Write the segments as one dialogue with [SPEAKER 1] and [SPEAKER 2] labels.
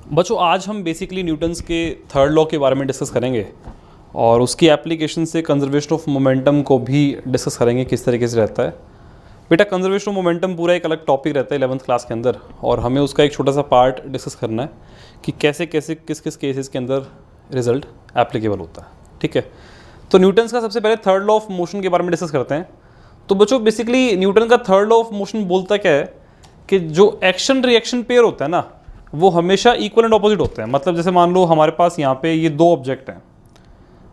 [SPEAKER 1] बच्चों आज हम बेसिकली न्यूटन्स के थर्ड लॉ के बारे में डिस्कस करेंगे और उसकी एप्लीकेशन से कंजर्वेशन ऑफ मोमेंटम को भी डिस्कस करेंगे किस तरीके से रहता है। बेटा कंजर्वेशन ऑफ मोमेंटम पूरा एक अलग टॉपिक रहता है 11th क्लास के अंदर और हमें उसका एक छोटा सा पार्ट डिस्कस करना है कि कैसे कैसे किस किस केसेस के अंदर रिजल्ट एप्लीकेबल होता है। ठीक है, तो न्यूटन्स का सबसे पहले थर्ड लॉ ऑफ मोशन के बारे में डिस्कस करते हैं। तो बच्चों बेसिकली न्यूटन का थर्ड लॉ ऑफ मोशन बोलता क्या है कि जो एक्शन रिएक्शन पेयर होता है ना वो हमेशा इक्वल एंड ऑपोजिट होते हैं। मतलब जैसे मान लो हमारे पास यहाँ पे ये दो ऑब्जेक्ट हैं,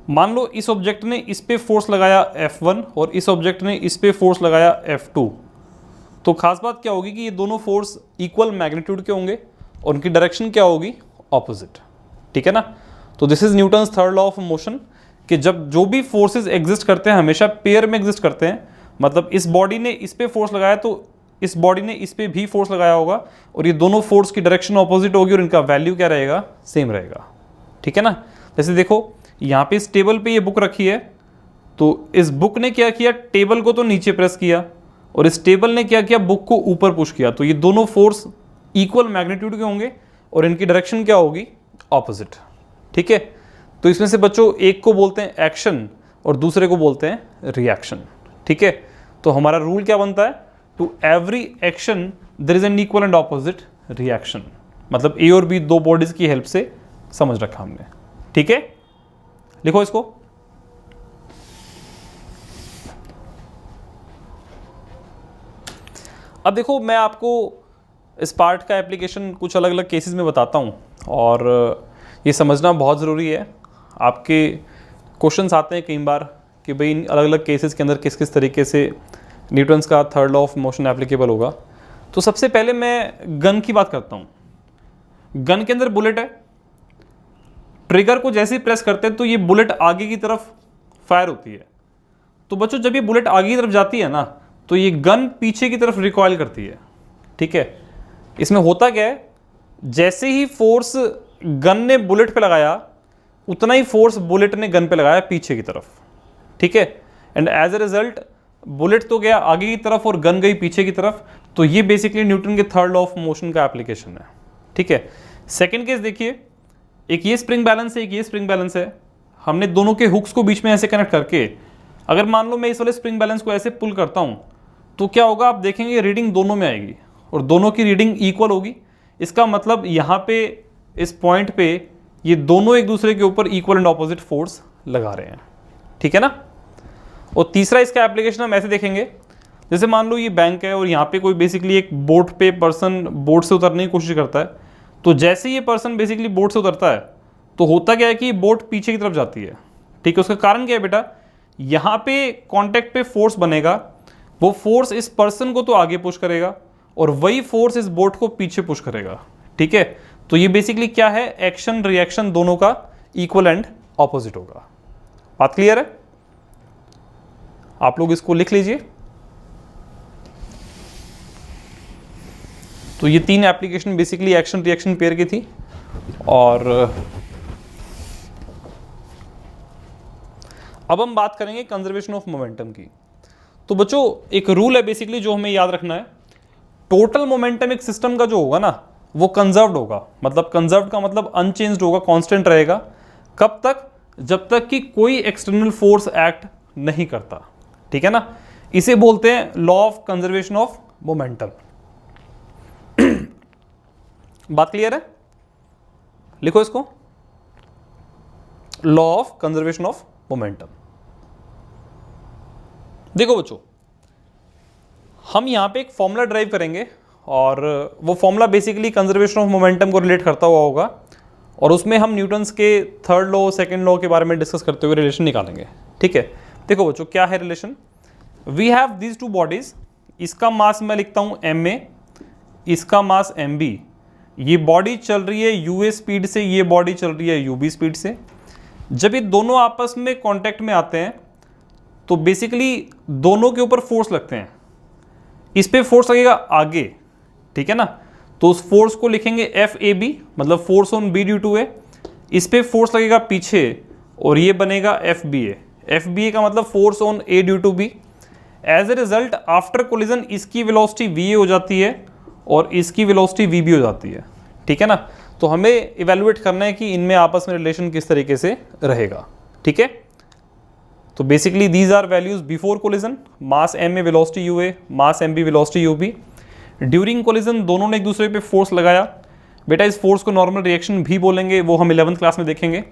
[SPEAKER 1] मान लो इस ऑब्जेक्ट ने इस पे फोर्स लगाया F1 और इस ऑब्जेक्ट ने इस पे फोर्स लगाया F2, तो खास बात क्या होगी कि ये दोनों फोर्स इक्वल मैग्नीट्यूड के होंगे और उनकी डायरेक्शन क्या होगी, ऑपोजिट। ठीक है ना, तो this is Newton's third law of motion कि जब जो भी फोर्सेस एग्जिस्ट करते हैं हमेशा पेयर में एग्जिस्ट करते हैं। मतलब इस बॉडी ने इस पे फोर्स लगाया तो इस बॉडी ने इस पे भी फोर्स लगाया होगा और ये दोनों फोर्स की डायरेक्शन ऑपोजिट होगी और इनका वैल्यू क्या रहेगा, सेम रहेगा। ठीक है ना, जैसे देखो यहाँ पे इस टेबल पे ये बुक रखी है तो इस बुक ने क्या किया, टेबल को तो नीचे प्रेस किया और इस टेबल ने क्या किया, बुक को ऊपर पुश किया। तो ये दोनों फोर्स इक्वल मैग्नीट्यूड के होंगे और इनकी डायरेक्शन क्या होगी, ऑपोजिट। ठीक है, तो इसमें से बच्चों एक को बोलते हैं एक्शन और दूसरे को बोलते हैं रिएक्शन। ठीक है, तो हमारा रूल क्या बनता है, to every action there is an equal and opposite reaction. मतलब ए और बी दो बॉडीज की हेल्प से समझ रखा हमने। ठीक है, लिखो इसको। अब देखो मैं आपको इस पार्ट का एप्लीकेशन कुछ अलग अलग केसेस में बताता हूं और ये समझना बहुत ज़रूरी है। आपके क्वेश्चंस आते हैं कई बार कि भाई इन अलग अलग केसेस के अंदर किस किस तरीके से न्यूटन्स का third law of motion applicable होगा। तो सबसे पहले मैं गन की बात करता हूँ। गन के अंदर बुलेट है, ट्रिगर को जैसे ही प्रेस करते हैं तो ये बुलेट आगे की तरफ फायर होती है। तो बच्चों जब ये बुलेट आगे की तरफ जाती है ना तो ये गन पीछे की तरफ रिकॉइल करती है। ठीक है, इसमें होता क्या है, जैसे ही फोर्स गन ने बुलेट पे लगाया उतना ही फोर्स बुलेट ने गन पे लगाया पीछे की तरफ। ठीक है, and as a result bullet तो गया आगे की तरफ और गन गई पीछे की तरफ। तो ये बेसिकली न्यूटन के थर्ड लॉ ऑफ मोशन का एप्लीकेशन है। ठीक है, सेकंड केस देखिए, एक ये स्प्रिंग बैलेंस है, एक ये स्प्रिंग बैलेंस है। हमने दोनों के हुक्स को बीच में ऐसे कनेक्ट करके अगर मान लो मैं इस वाले स्प्रिंग बैलेंस को ऐसे पुल करता हूं तो क्या होगा, आप देखेंगे रीडिंग दोनों में आएगी और दोनों की रीडिंग इक्वल होगी। इसका मतलब यहाँ पे इस पॉइंट पे ये दोनों एक दूसरे के ऊपर इक्वल एंड ऑपोजिट फोर्स लगा रहे हैं। ठीक है ना, और तीसरा इसका एप्लीकेशन हम ऐसे देखेंगे, जैसे मान लो ये बैंक है और यहाँ पे कोई बेसिकली एक बोट पे पर्सन बोट से उतरने की कोशिश करता है। तो जैसे ये पर्सन बेसिकली बोट से उतरता है तो होता क्या है कि बोट पीछे की तरफ जाती है। ठीक है, उसका कारण क्या है बेटा, यहाँ पे कॉन्टैक्ट पे फोर्स बनेगा, वो फोर्स इस पर्सन को तो आगे पुश करेगा और वही फोर्स इस बोट को पीछे पुश करेगा। ठीक है, तो ये बेसिकली क्या है, एक्शन रिएक्शन दोनों का इक्वल एंड ऑपोजिट होगा। बात क्लियर है, आप लोग इसको लिख लीजिए। तो ये तीन application basically action reaction pair की थी और अब हम बात करेंगे कंजर्वेशन ऑफ मोमेंटम की। तो बच्चों एक रूल है बेसिकली जो हमें याद रखना है, टोटल मोमेंटम एक सिस्टम का जो होगा ना वो कंजर्व्ड होगा। मतलब कंजर्व्ड का मतलब अनचेंज्ड होगा, कांस्टेंट रहेगा। कब तक, जब तक कि कोई एक्सटर्नल फोर्स एक्ट नहीं करता। ठीक है ना, इसे बोलते हैं law of conservation of momentum. बात क्लियर है, लिखो इसको, law of conservation of momentum. देखो बच्चों हम यहां पे एक फॉर्मूला ड्राइव करेंगे और वो formula basically conservation of momentum को रिलेट करता हुआ होगा और उसमें हम न्यूटन्स के थर्ड लॉ सेकंड लॉ के बारे में डिस्कस करते हुए रिलेशन निकालेंगे। ठीक है, देखो बच्चों क्या है relation, we have these two bodies, इसका मास मैं लिखता हूं ma, इसका मास mb। ये बॉडी चल रही है ua स्पीड से, ये बॉडी चल रही है ub स्पीड से। जब ये दोनों आपस में कांटेक्ट में आते हैं तो बेसिकली दोनों के ऊपर फोर्स लगते हैं। इस पे फोर्स लगेगा आगे, ठीक है ना, तो उस फोर्स को लिखेंगे FAB, मतलब force on B due to A। इस पे फोर्स लगेगा पीछे और ये बनेगा FBA। FBA का मतलब force on A due to B। As a result after collision इसकी वेलोसिटी VA हो जाती है और इसकी वेलोसिटी VB हो जाती है। ठीक है ना, तो हमें इवेलुएट करना है कि इनमें आपस में रिलेशन किस तरीके से रहेगा, ठीक है। तो basically these are values before collision, mass m में velocity ua, mass mb velocity ub। During collision दोनों ने एक दूसरे पे फोर्स लगाया। बेटा इस फोर्स को नॉर्मल रिएक्शन भी बोलेंगे, वो हम 11th क्लास में देखेंगे।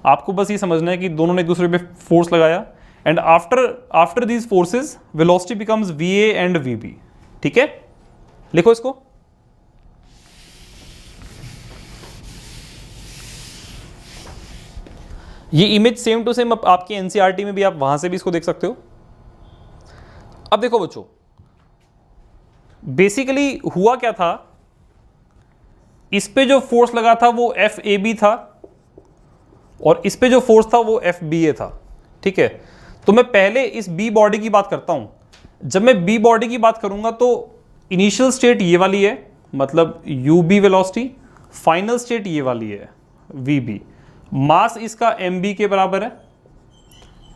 [SPEAKER 1] आपको बस ये समझना है कि दोनों ने एक दूसरे पे फोर्स लगाया and after these forces velocity becomes va and vb, ठीक है। लिखो इसको। ये इमेज सेम टू सेम आपके एनसीईआरटी में भी, आप वहां से भी इसको देख सकते हो। अब देखो बच्चों, बेसिकली हुआ क्या था, इस पे जो फोर्स लगा था वो FAB था और इस पे जो फोर्स था वो FBA था, ठीक है। तो मैं पहले इस B बॉडी की बात करता हूं। जब मैं B बॉडी की बात करूंगा तो इनिशियल स्टेट ये वाली है, मतलब UB वेलोसिटी, फाइनल स्टेट ये वाली है VB, मास इसका mb के बराबर है,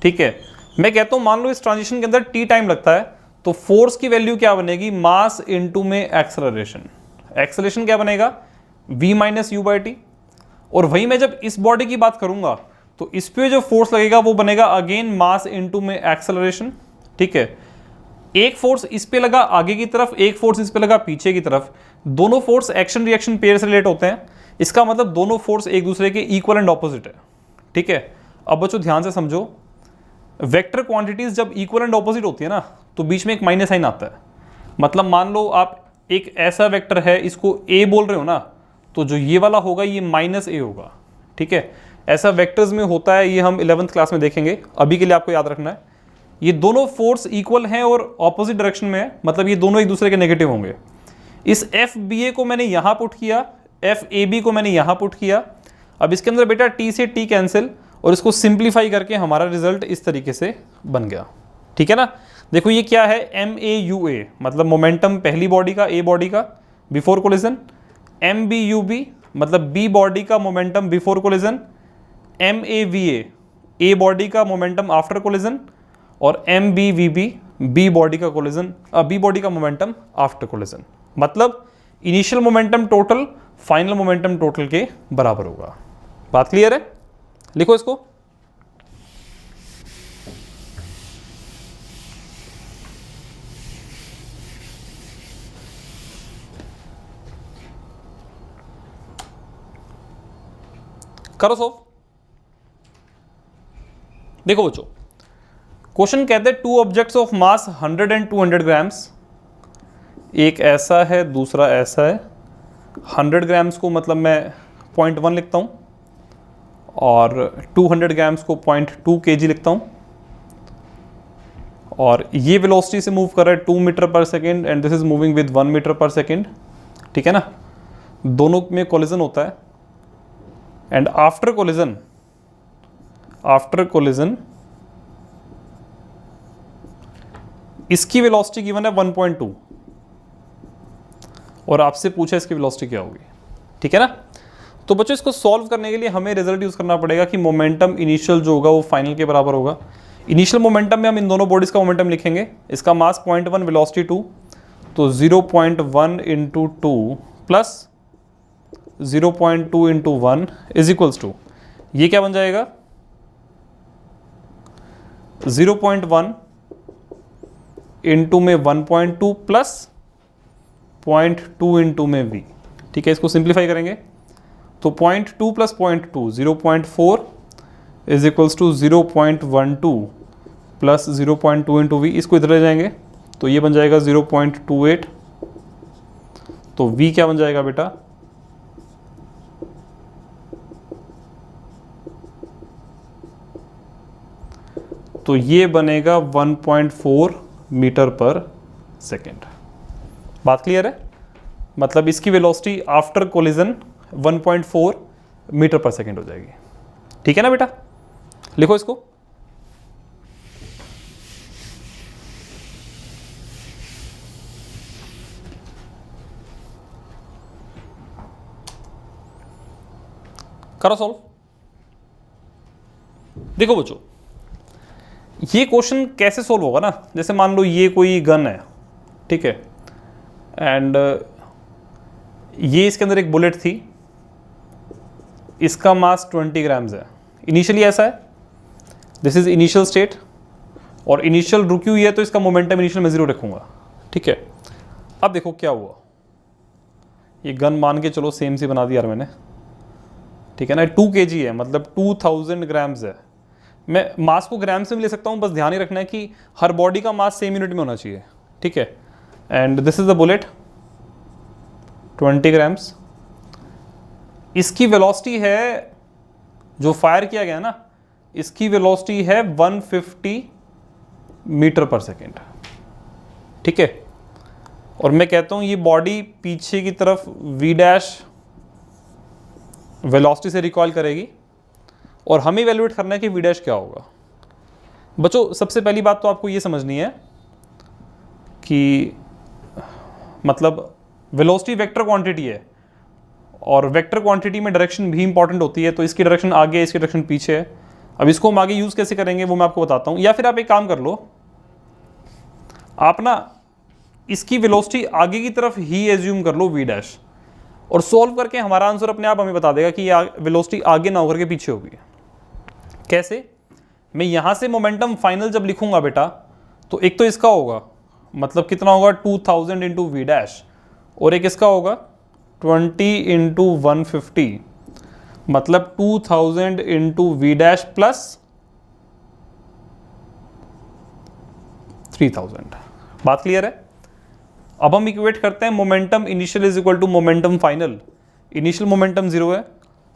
[SPEAKER 1] ठीक है। मैं कहता हूं मान लो इस ट्रांजिशन के अंदर t टाइम लगता है, तो फोर्स की वैल्यू क्या बनेगी, मास इनटू में एक्सेलरेशन। एक्सेलरेशन क्या बनेगा, v minus you by T. और वही मैं जब इस बॉडी की बात करूंगा तो इस पे जो फोर्स लगेगा वो बनेगा अगेन मास इनटू में एक्सेलरेशन, ठीक है। एक फोर्स इस पे लगा आगे की तरफ, एक फोर्स इस पे लगा पीछे की तरफ। दोनों फोर्स एक्शन रिएक्शन पेयर से रिलेट होते हैं, इसका मतलब दोनों फोर्स एक दूसरे के इक्वल एंड ऑपोजिट है, ठीक है। अब बच्चों ध्यान से समझो, वेक्टर क्वांटिटीज जब इक्वल एंड ऑपोजिट होती है ना, तो बीच में एक माइनस साइन आता है। मतलब मान लो आप एक ऐसा वेक्टर है, इसको a बोल रहे हो ना, तो जो ये वाला होगा ये माइनस a होगा, ठीक है। ऐसा वेक्टर्स में होता है, ये हम 11th क्लास में देखेंगे। अभी के लिए आपको याद रखना है ये दोनों फोर्स इक्वल हैं और ऑपोजिट डायरेक्शन में है, मतलब ये दोनों एक दूसरे के नेगेटिव होंगे। इस FBA को मैंने यहां पुट किया, FAB को मैंने यहां पुट किया। अब इसके अंदर बेटा t से t कैंसिल, और इसको सिंप्लीफाई करके हमारा रिजल्ट इस तरीके से बन गया, ठीक है ना। देखो ये क्या है, MAUA, मतलब मोमेंटम पहली बॉडी का, A बॉडी का बिफोर कोलिजन। MBUB मतलब B बॉडी का momentum before collision. MAVA A body का मोमेंटम आफ्टर कोलिजन। और MBVB B बॉडी का कोलिजन, B बॉडी का मोमेंटम आफ्टर कोलिजन। मतलब initial momentum total final momentum total के बराबर होगा। बात क्लियर है, लिखो इसको। करो सॉल्व। देखो बच्चों, क्वेश्चन कहते हैं two objects of mass 100 and 200 grams. एक ऐसा है, दूसरा ऐसा है। 100 ग्राम्स को मतलब मैं 0.1 लिखता हूं और 200 ग्राम्स को 0.2 kg लिखता हूं। और ये वेलोसिटी से मूव कर रहा है 2 metre per second and this is moving with 1 metre per second, ठीक है ना। दोनों में कोलिजन होता है एंड आफ्टर कोलिजन इसकी वेलोसिटी गिवन है 1.2 और आपसे पूछा इसकी वेलोसिटी क्या होगी, ठीक है ना। तो बच्चों इसको सॉल्व करने के लिए हमें रिजल्ट यूज करना पड़ेगा कि मोमेंटम इनिशियल जो होगा वो फाइनल के बराबर होगा। इनिशियल मोमेंटम में हम इन दोनों बॉडीज का मोमेंटम लिखेंगे। इसका मास 0.1, वेलोसिटी 2, तो 0.1 into 2 plus 0.2 into 1 is equals to, ये क्या बन जाएगा 0.1 इंटू में 1.2 प्लस 0.2 इंटू में v, ठीक है। इसको सिंप्लीफाई करेंगे तो 0.2 plus 0.2 0.4 is equals to 0.12 plus 0.2 into V. इसको इधर ले जाएंगे तो ये बन जाएगा 0.28। तो v क्या बन जाएगा बेटा, तो ये बनेगा 1.4 मीटर पर सेकेंड। बात क्लियर है, मतलब इसकी velocity after collision 1.4 metre per second हो जाएगी, ठीक है ना बेटा। लिखो इसको। करो सॉल्व। देखो बच्चों, ये क्वेश्चन कैसे सोल्व होगा ना, जैसे मान लो ये कोई गन है, ठीक है, एंड ये इसके अंदर एक बुलेट थी इसका मास 20 ग्राम्स है, इनिशियली ऐसा है, दिस इज इनिशियल स्टेट, और इनिशियल रुकी हुई है तो इसका मोमेंटम इनिशियल में 0 रखूंगा, ठीक है। अब देखो क्या हुआ, ये गन मान के चलो सेम सी बना दी यार मैंने, ठीक है ना। 2 kg है, मतलब 2000 ग्राम्स है। मैं मास को ग्राम से भी ले सकता हूँ, बस ध्यान ही रखना है कि हर बॉडी का मास सेम यूनिट में होना चाहिए, ठीक है। And this is the bullet, 20 grams. इसकी वेलोसिटी है, जो फायर किया गया ना, इसकी वेलोसिटी है 150 मीटर पर सेकेंड, ठीक है। और मैं कहता हूं ये बॉडी पीछे की तरफ v डैश वेलोसिटी से रिकॉइल करेगी, और हमें इवैल्यूएट करना है कि v डैश क्या होगा। बच्चों सबसे पहली बात तो आपको ये समझनी है कि मतलब वेलोसिटी वेक्टर क्वांटिटी है, और वेक्टर क्वांटिटी में डायरेक्शन भी इंपॉर्टेंट होती है, तो इसकी डायरेक्शन आगे है, इसकी डायरेक्शन पीछे है। अब इसको हम आगे यूज़ कैसे करेंगे वो मैं आपको बताता हूँ, या फिर आप एक काम कर लो, आप ना इसकी वेलोसिटी आगे की तरफ ही एज्यूम कर लो v डैश, और सॉल्व करके हमारा आंसर अपने आप हमें बता देगा कि ये वेलोसिटी आगे ना होकर के पीछे होगी। कैसे? मैं यहां से मोमेंटम फाइनल जब लिखूंगा बेटा, तो एक तो इसका होगा, मतलब कितना होगा 2000 इंटू वी डैश, और एक इसका होगा 20 इंटू 150, मतलब 2000 इंटू वी डैश प्लस 3000। बात क्लियर है? अब हम इक्वेट करते हैं momentum initial is equal to momentum final. Initial momentum 0 है,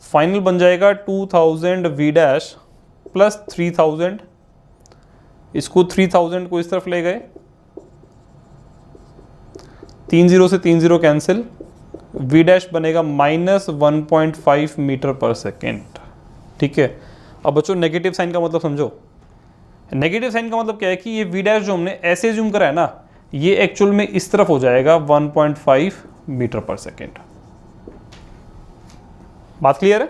[SPEAKER 1] फाइनल बन जाएगा 2000 वी डैश प्लस 3000। इसको 3000 को इस तरफ ले गए, 3 0 से 3 0 कैंसिल, वी डैश बनेगा माइनस 1.5 मीटर पर सेकेंड, ठीक है। अब बच्चों नेगेटिव साइन का मतलब समझो। नेगेटिव साइन का मतलब क्या है कि ये वी डैश जो हमने ऐसे जूम करा है ना, ये एक्चुअल में इस तरफ हो जाएगा 1.5 मीटर पर सेकेंड। बात क्लियर है?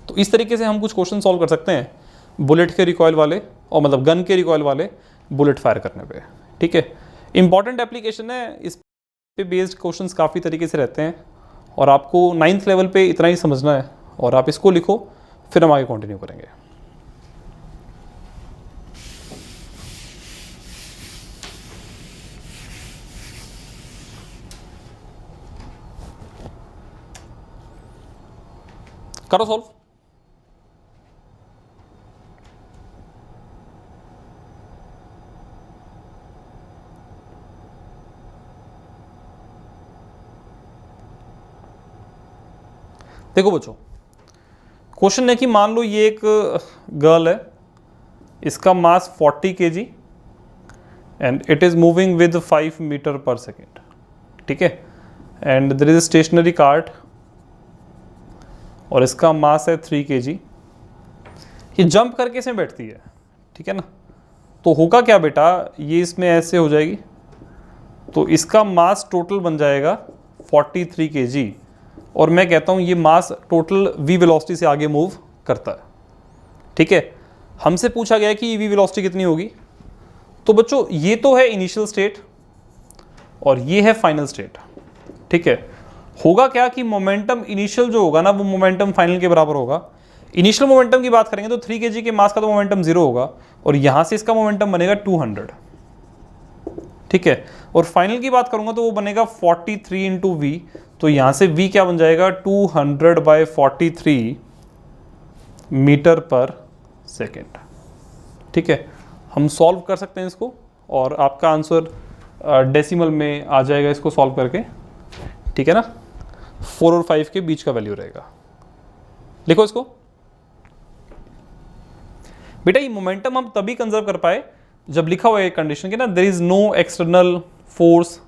[SPEAKER 1] तो इस तरीके से हम कुछ क्वेश्चन सॉल्व कर सकते हैं बुलेट के रिकॉइल वाले, और मतलब गन के रिकॉइल वाले बुलेट फायर करने पे, ठीक है। इंपॉर्टेंट एप्लीकेशन है, इस पे बेस्ड क्वेश्चंस काफ़ी तरीके से रहते हैं, और आपको 9th लेवल पे इतना ही समझना है, और आप इसको लिखो, फिर हम आगे कंटिन्यू करेंगे। करो सॉल्व। देखो बच्चों, क्वेश्चन है कि मान लो ये एक गर्ल है, इसका mass 40 kg and it is moving with 5 metre per second, ठीक है। And there is a stationary cart, और इसका मास है 3 kg। ये जंप करके इसमें बैठती है, ठीक है ना। तो होगा क्या बेटा, ये इसमें ऐसे हो जाएगी, तो इसका मास टोटल बन जाएगा 43 kg, और मैं कहता हूँ ये मास टोटल v वेलोसिटी से आगे मूव करता है, ठीक है। हमसे पूछा गया है कि v वेलोसिटी कितनी होगी। तो बच्चों ये तो है इनिशियल स्टेट, और ये है फाइनल स्टेट, ठीक है। होगा क्या कि मोमेंटम इनिशियल जो होगा ना, वो मोमेंटम फाइनल के बराबर होगा। इनिशियल मोमेंटम की बात करेंगे तो 3 kg के मास का तो मोमेंटम 0 होगा, और यहां से इसका मोमेंटम बनेगा 200, ठीक है। और फाइनल की बात करूंगा तो वो बनेगा 43 इंटू वी, तो यहां से v क्या बन जाएगा 200/43 मीटर पर सेकेंड, ठीक है। हम सॉल्व कर सकते हैं इसको, और आपका आंसर डेसिमल में आ जाएगा इसको सॉल्व करके, ठीक है ना। 4 और 5 के बीच का वैल्यू रहेगा। लिखो इसको बेटा। ये मोमेंटम हम तभी कंजर्व कर पाए जब लिखा हुआ है कंडीशन के ना, there is no external force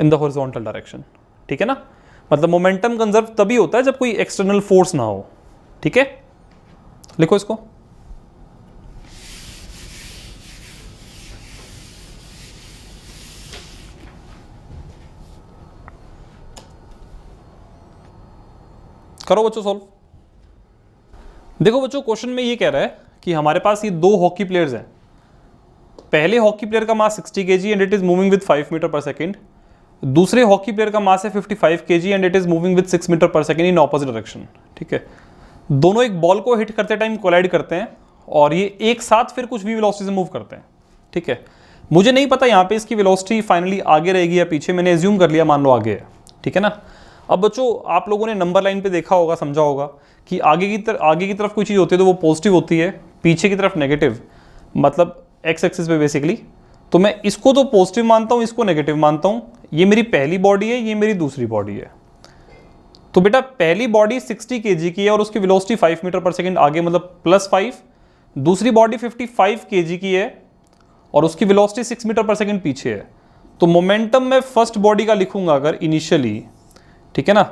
[SPEAKER 1] in the horizontal direction, ठीक है ना। मतलब मोमेंटम कंजर्व तभी होता है जब कोई एक्सटर्नल फोर्स ना हो, ठीक है। लिखो इसको। करो बच्चों सॉल्व। देखो बच्चों, क्वेश्चन में ये कह रहा है कि हमारे पास ये 2 हॉकी प्लेयर्स हैं। पहले हॉकी प्लेयर का mass 60 kg and it is moving with 5 metre per second. दूसरे हॉकी प्लेयर का मास है 55 kg and it is moving with 6 metre per second in opposite direction. ठीक है, दोनों एक बॉल को हिट करते टाइम कोलाइड करते हैं और ये एक साथ फिर कुछ भी वेलोसिटी से मूव करते हैं। ठीक है, मुझे नहीं पता यहाँ पे इसकी वेलोसिटी फाइनली आगे रहेगी या पीछे, मैंने एज्यूम कर लिया मान लो आगे है। ठीक है ना। अब बच्चों आप लोगों ने नंबर लाइन पे देखा होगा, समझा होगा कि आगे की तरफ कोई चीज़ होती है तो वो पॉजिटिव होती है, पीछे की तरफ नेगेटिव, मतलब एक्स एक्सिस पे बेसिकली। तो मैं इसको तो पॉजिटिव मानता हूँ, इसको नेगेटिव मानता हूँ। ये मेरी पहली बॉडी है, ये मेरी दूसरी बॉडी है। तो बेटा पहली बॉडी 60 kg की है और उसकी वेलोसिटी 5 मीटर पर सेकेंड आगे, मतलब +5। दूसरी बॉडी 55 kg की है और उसकी वेलोसिटी 6 मीटर पर सेकेंड पीछे है। तो मोमेंटम मैं फर्स्ट बॉडी का लिखूंगा अगर इनिशियली, ठीक है ना,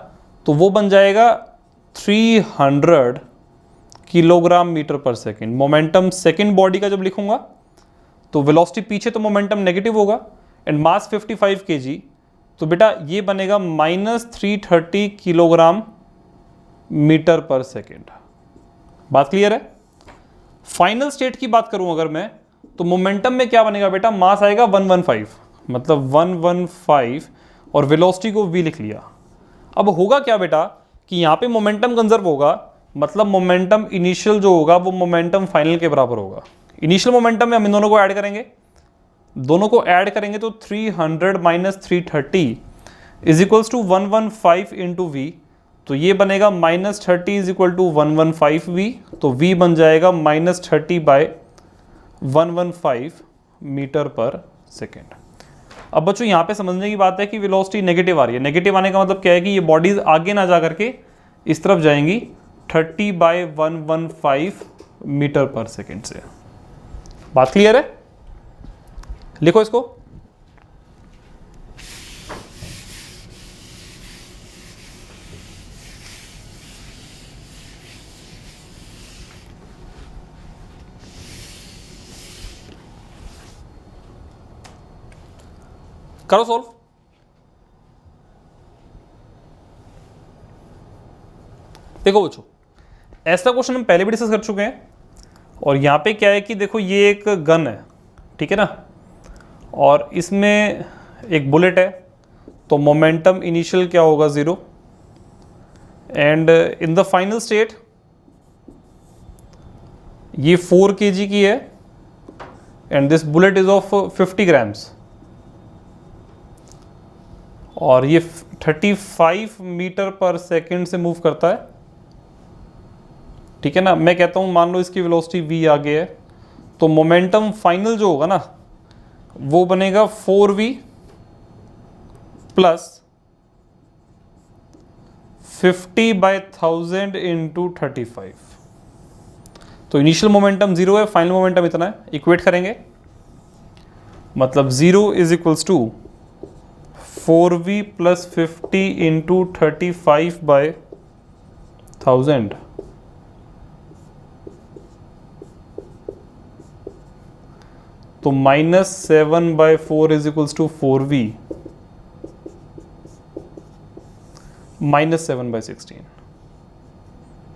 [SPEAKER 1] तो वो बन जाएगा 300 kilogram metre per second. Momentum second body का जब लिखूंगा तो वेलोसिटी पीछे, तो मोमेंटम नेगेटिव होगा एंड मास 55 kg, तो बेटा ये बनेगा -330 किलोग्राम मीटर पर सेकेंड। बात क्लियर है। फाइनल स्टेट की बात करूं अगर मैं, तो मोमेंटम में क्या बनेगा बेटा, मास आएगा 115, मतलब 115 और वेलोसिटी को v लिख लिया। अब होगा क्या बेटा कि यहाँ पे मोमेंटम कंजर्व होगा, मतलब मोमेंटम इनिशियल जो होगा वो मोमेंटम फाइनल के बराबर होगा। इनिशियल मोमेंटम में हम इन दोनों को ऐड करेंगे, तो 300 minus 330 is equals to 115 into v, तो ये बनेगा -30 इज इक्वल टू 115 वी, तो v बन जाएगा -30 बाय 115 मीटर पर सेकेंड। अब बच्चों यहाँ पे समझने की बात है कि वेलोसिटी नेगेटिव आ रही है। नेगेटिव आने का मतलब क्या है कि ये बॉडीज आगे ना जा करके इस तरफ जाएंगी 30 बाय 115 मीटर पर सेकेंड से। बात क्लियर है। लिखो इसको। करो सॉल्व। देखो बच्चों, ऐसा क्वेश्चन हम पहले भी डिस्कस कर चुके हैं और यहां पे क्या है कि देखो ये एक गन है, ठीक है ना, और इसमें एक बुलेट है, तो मोमेंटम इनिशियल क्या होगा 0 and in the final state ये 4 kg की है and this bullet is of 50 grams और ये 35 मीटर पर सेकेंड से मूव करता है। ठीक है ना, मैं कहता हूं मान लो इसकी वेलोसिटी v आगे है, तो मोमेंटम फाइनल जो होगा ना वो बनेगा 4v प्लस 50/1000 इंटू 35। तो इनिशियल मोमेंटम 0 है, फाइनल मोमेंटम इतना है, इक्वेट करेंगे, मतलब 0 is equals to 4v plus 50 into 35/1000 तो -7/4 इज इक्वल्स टू 4v -7/16।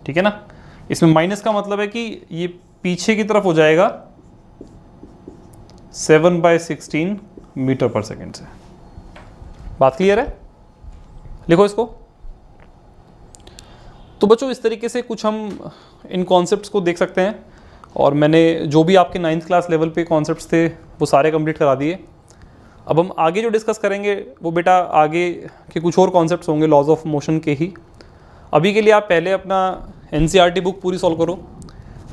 [SPEAKER 1] ठीक है ना, इसमें माइनस का मतलब है कि ये पीछे की तरफ हो जाएगा 7/16 मीटर पर सेकेंड से। बात क्लियर है। लिखो इसको। तो बच्चों इस तरीके से कुछ हम इन कॉन्सेप्ट्स को देख सकते हैं और मैंने जो भी आपके 9th क्लास लेवल पे कॉन्सेप्ट्स थे वो सारे कंप्लीट करा दिए। अब हम आगे जो डिस्कस करेंगे वो बेटा आगे के कुछ और कॉन्सेप्ट्स होंगे लॉज ऑफ मोशन के ही। अभी के लिए आप पहले अपना NCERT बुक पूरी सॉल्व करो,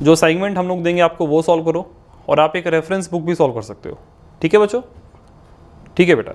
[SPEAKER 1] जो असाइनमेंट हम लोग देंगे आपको वो सॉल्व करो और आप एक रेफरेंस बुक भी सॉल्व कर सकते हो। ठीक है बच्चों, ठीक है बेटा।